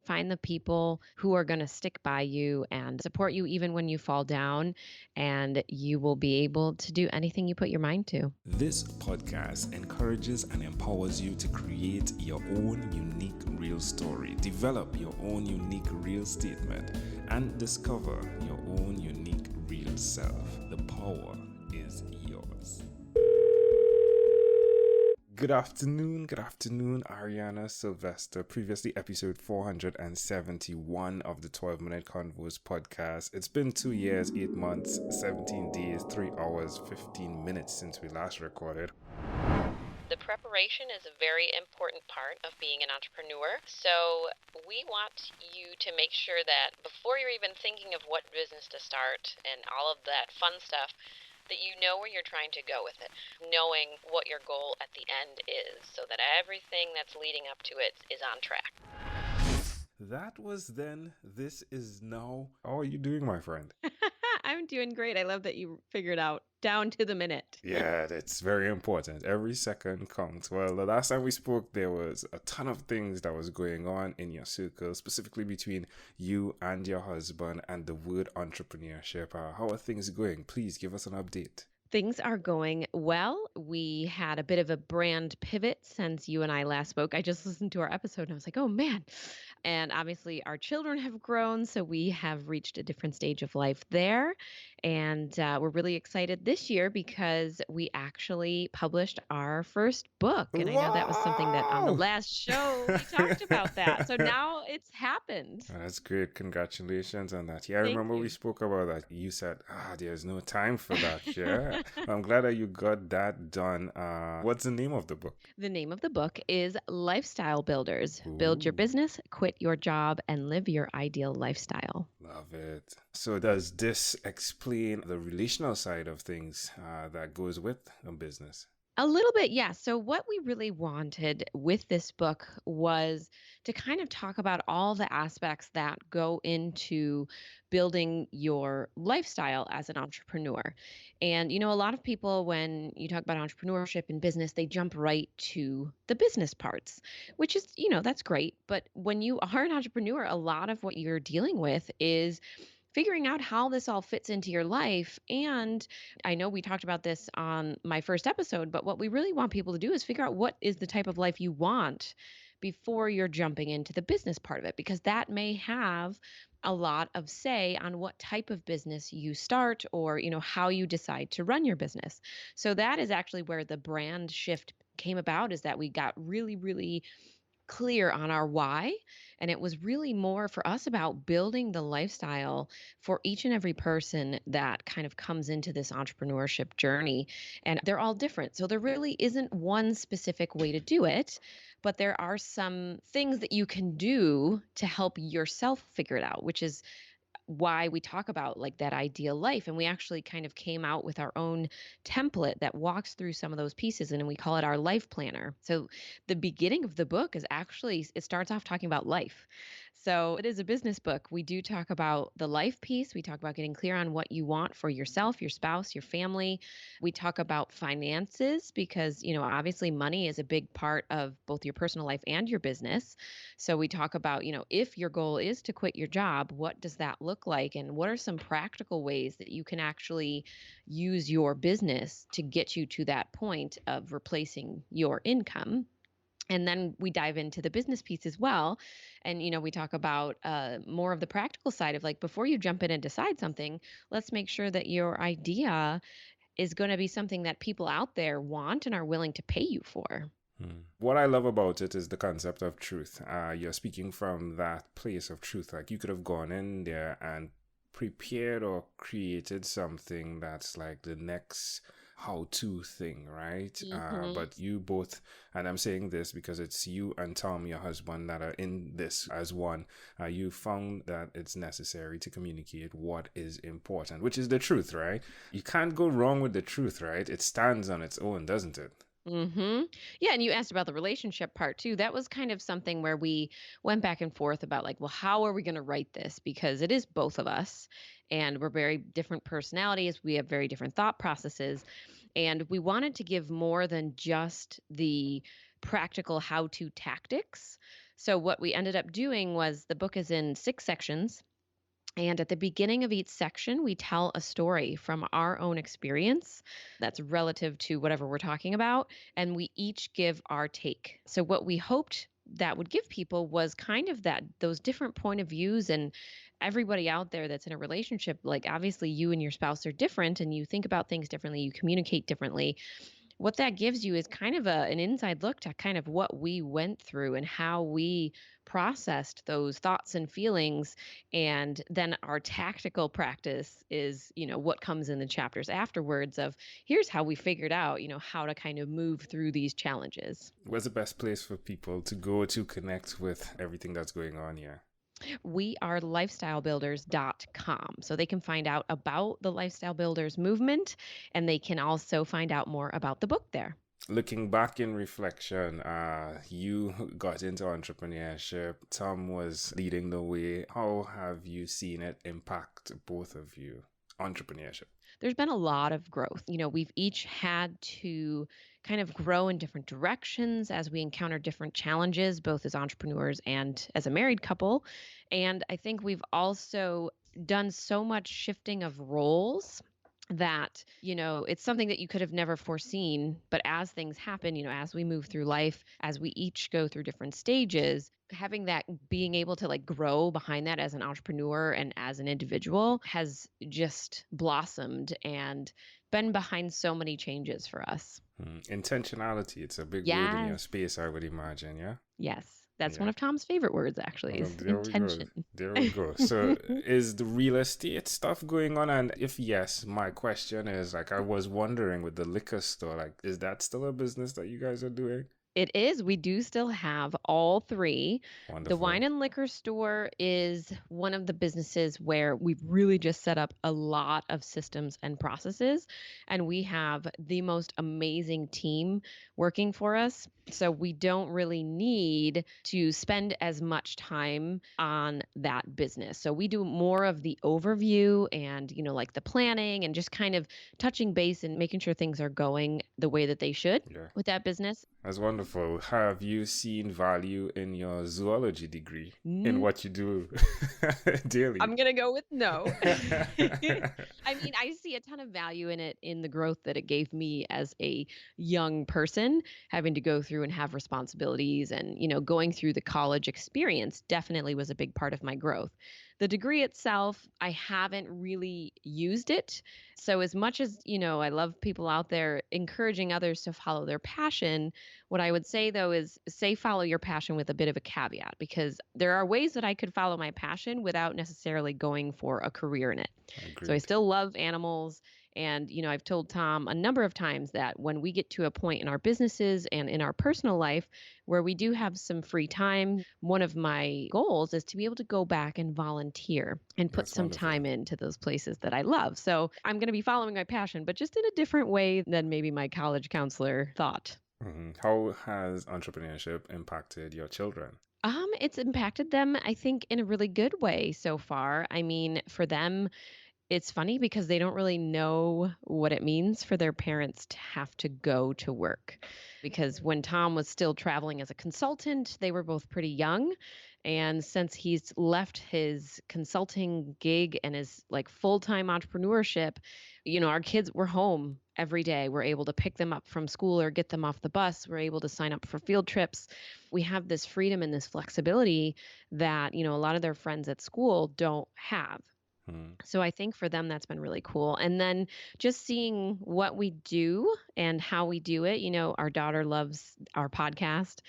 Find the people who are going to stick by you and support you even when you fall down, and you will be able to do anything you put your mind to. This podcast encourages and empowers you to create your own unique real story, develop your own unique real statement, and discover your own unique real self. The power is yours. Good afternoon, Ariana Sylvester. Previously, episode 471 of the 12-Minute Convos podcast. It's been 2 years, 8 months, 17 days, 3 hours, 15 minutes since we last recorded. The preparation is a very important part of being an entrepreneur. So we want you to make sure that before you're even thinking of what business to start and all of that fun stuff, that you know where you're trying to go with it, knowing what your goal at the end is, so that everything that's leading up to it is on track. That was then. This is now. How are you doing, my friend? I'm doing great. I love that you figured out down to the minute. Yeah, that's very important. Every second counts. Well, the last time we spoke, there was a ton of things that was going on in your circle, specifically between you and your husband and the word entrepreneurship. How are things going? Please give us an update. Things are going well. We had a bit of a brand pivot since you and I last spoke. I just listened to our episode and I was like, oh man. And obviously, our children have grown. So we have reached a different stage of life there. And we're really excited this year because we actually published our first book. And I know that was something that on the Wow! last show we talked about that. So now it's happened. That's great. Congratulations on that. Yeah, I Thank remember we you. spoke about that. You said, there's no time for that. Yeah. I'm glad that you got that done. What's the name of the book? The name of the book is Lifestyle Builders. Build your Ooh. business, quit your job, and live your ideal lifestyle. Love it. So does this explain the relational side of things that goes with a business? A little bit, yeah. So, what we really wanted with this book was to kind of talk about all the aspects that go into building your lifestyle as an entrepreneur. And, a lot of people, when you talk about entrepreneurship and business, they jump right to the business parts, which is, that's great. But when you are an entrepreneur, a lot of what you're dealing with is figuring out how this all fits into your life. And I know we talked about this on my first episode, but what we really want people to do is figure out what is the type of life you want before you're jumping into the business part of it, because that may have a lot of say on what type of business you start or, how you decide to run your business. So that is actually where the brand shift came about, is that we got really, really clear on our why. And it was really more for us about building the lifestyle for each and every person that kind of comes into this entrepreneurship journey. And they're all different. So there really isn't one specific way to do it, but there are some things that you can do to help yourself figure it out, which is why we talk about like that ideal life. And we actually kind of came out with our own template that walks through some of those pieces, and we call it our life planner. So the beginning of the book is actually, it starts off talking about life. So it is a business book. We do talk about the life piece. We talk about getting clear on what you want for yourself, your spouse, your family. We talk about finances because, obviously money is a big part of both your personal life and your business. So we talk about, if your goal is to quit your job, what does that look like? And what are some practical ways that you can actually use your business to get you to that point of replacing your income? And then we dive into the business piece as well. And, we talk about more of the practical side of like, before you jump in and decide something, let's make sure that your idea is going to be something that people out there want and are willing to pay you for. What I love about it is the concept of truth. You're speaking from that place of truth. Like you could have gone in there and prepared or created something that's like the next how-to thing, right? But you both, and I'm saying this because it's you and Tom, your husband, that are in this as one. You found that it's necessary to communicate what is important, which is the truth, right? You can't go wrong with the truth, right? It stands on its own, doesn't it? Yeah, and you asked about the relationship part too. That was kind of something where we went back and forth about like, well, how are we going to write this? Because it is both of us and we're very different personalities. We have very different thought processes. And we wanted to give more than just the practical how-to tactics. So, what we ended up doing was the book is in 6 sections. And at the beginning of each section, we tell a story from our own experience that's relative to whatever we're talking about. And we each give our take. So, what we hoped that would give people was kind of that those different point of views and everybody out there that's in a relationship, like obviously you and your spouse are different and you think about things differently, you communicate differently. What that gives you is kind of an inside look to kind of what we went through and how we processed those thoughts and feelings. And then our tactical practice is, what comes in the chapters afterwards of here's how we figured out, how to kind of move through these challenges. Where's the best place for people to go to connect with everything that's going on here? We are lifestylebuilders.com. So they can find out about the Lifestyle Builders movement and they can also find out more about the book there. Looking back in reflection, you got into entrepreneurship. Tom was leading the way. How have you seen it impact both of you? Entrepreneurship. There's been a lot of growth. We've each had to kind of grow in different directions as we encounter different challenges, both as entrepreneurs and as a married couple. And I think we've also done so much shifting of roles that it's something that you could have never foreseen, but as things happen, as we move through life, as we each go through different stages, having that, being able to like grow behind that as an entrepreneur and as an individual has just blossomed and been behind so many changes for us. Intentionality, it's a big word in your Yes. space, I would imagine. Yeah. Yes, that's one Yeah. of Tom's favorite words, actually, Well, is there we go. intention. There we go. So, is the real estate stuff going on? And if yes, my question is like, I was wondering with the liquor store, like, is that still a business that you guys are doing? It is. We do still have all three. The wine Wonderful. and liquor store is one of the businesses where we've really just set up a lot of systems and processes. And we have the most amazing team working for us. So we don't really need to spend as much time on that business. So we do more of the overview and, like the planning and just kind of touching base and making sure things are going the way that they should Yeah. with that business. That's wonderful. Have you seen value in your zoology degree in N- what you do daily? I'm going to go with no. I mean, I see a ton of value in it, in the growth that it gave me as a young person, having to go through and have responsibilities and, going through the college experience definitely was a big part of my growth. The degree itself, I haven't really used it. So, as much as, I love people out there encouraging others to follow their passion, what I would say though is say follow your passion with a bit of a caveat, because there are ways that I could follow my passion without necessarily going for a career in it. So I Agreed. still love animals. And, I've told Tom a number of times that when we get to a point in our businesses and in our personal life where we do have some free time, one of my goals is to be able to go back and volunteer and put That's some wonderful. time into those places that I love. So I'm going to be following my passion, but just in a different way than maybe my college counselor thought. How has entrepreneurship impacted your children? It's impacted them, I think, in a really good way so far. I mean, for them, it's funny because they don't really know what it means for their parents to have to go to work. Because when Tom was still traveling as a consultant, they were both pretty young. And since he's left his consulting gig and his like full-time entrepreneurship, our kids were home every day. We're able to pick them up from school or get them off the bus. We're able to sign up for field trips. We have this freedom and this flexibility that, a lot of their friends at school don't have. Hmm. So I think for them, that's been really cool. And then just seeing what we do and how we do it. Our daughter loves our podcast.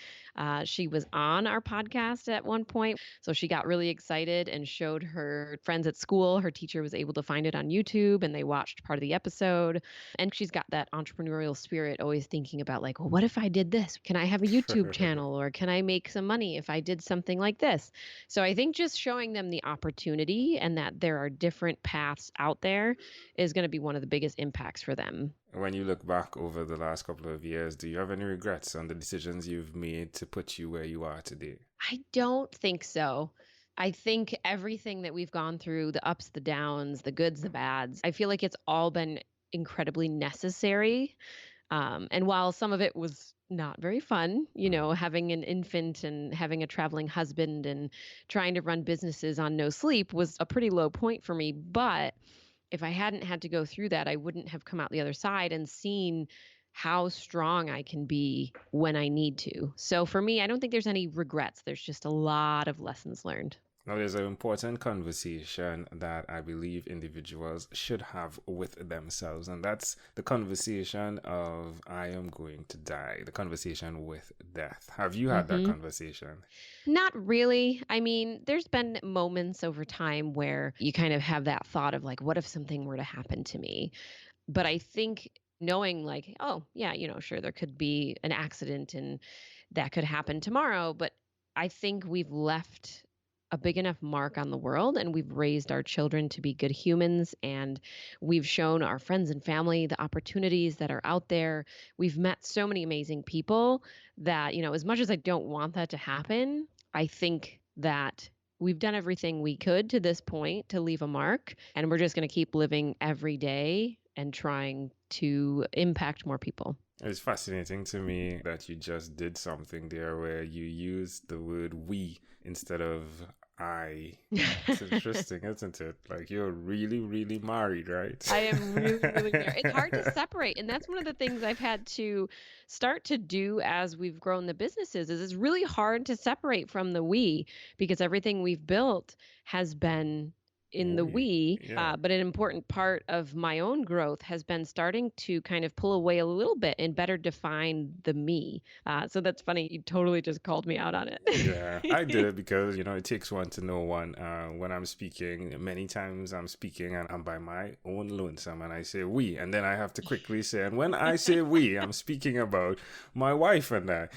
She was on our podcast at one point. So she got really excited and showed her friends at school. Her teacher was able to find it on YouTube and they watched part of the episode. And she's got that entrepreneurial spirit, always thinking about, like, well, what if I did this? Can I have a YouTube channel or can I make some money if I did something like this? So I think just showing them the opportunity and that there are different paths out there is going to be one of the biggest impacts for them. When you look back over the last couple of years, do you have any regrets on the decisions you've made to put you where you are today? I don't think so. I think everything that we've gone through, the ups, the downs, the goods, the bads, I feel like it's all been incredibly necessary. And while some of it was not very fun, having an infant and having a traveling husband and trying to run businesses on no sleep was a pretty low point for me. But if I hadn't had to go through that, I wouldn't have come out the other side and seen how strong I can be when I need to. So for me, I don't think there's any regrets. There's just a lot of lessons learned. Now, there's an important conversation that I believe individuals should have with themselves, and that's the conversation of I am going to die, the conversation with death. Have you had that conversation? Not really. I mean, there's been moments over time where you kind of have that thought of like, what if something were to happen to me? But I think knowing like, oh, yeah, sure, there could be an accident and that could happen tomorrow. But I think we've left a big enough mark on the world and we've raised our children to be good humans and we've shown our friends and family the opportunities that are out there. We've met so many amazing people that, as much as I don't want that to happen, I think that we've done everything we could to this point to leave a mark, and we're just going to keep living every day and trying to impact more people. It's fascinating to me that you just did something there where you used the word we instead of I. It's interesting, isn't it? Like you're really, really married, right? I am really, really married. It's hard to separate. And that's one of the things I've had to start to do as we've grown the businesses is it's really hard to separate from the we because everything we've built has been in the we, Yeah. but an important part of my own growth has been starting to kind of pull away a little bit and better define the me. So that's funny. You totally just called me out on it. Yeah, I did it because, it takes one to know one. When I'm speaking, many times I'm speaking and I'm by my own lonesome and I say we, and then I have to quickly say, and when I say we, I'm speaking about my wife and I.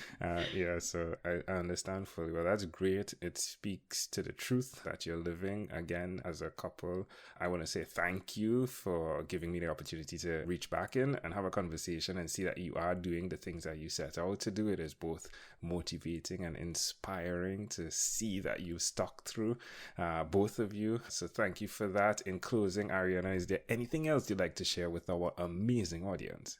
So I understand fully. Well, that's great. It speaks to the truth that you're living again as a couple. I want to say thank you for giving me the opportunity to reach back in and have a conversation and see that you are doing the things that you set out to do. It is both motivating and inspiring to see that you stuck through, both of you. So thank you for that. In closing, Ariana, is there anything else you'd like to share with our amazing audience?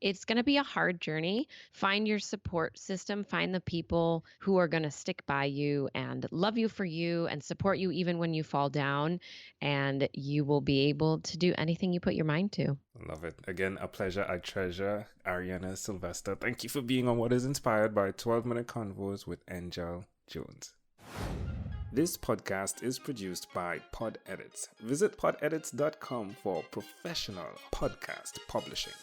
It's going to be a hard journey. Find your support system, find the people who are going to stick by you and love you for you and support you even when you fall down, and you will be able to do anything you put your mind to. Love it. Again, a pleasure. I treasure Ariana Sylvester. Thank you for being on What is Inspired by 12-Minute Convos with Angel Jones. This podcast is produced by Pod Edits. Visit podedits.com for professional podcast publishing.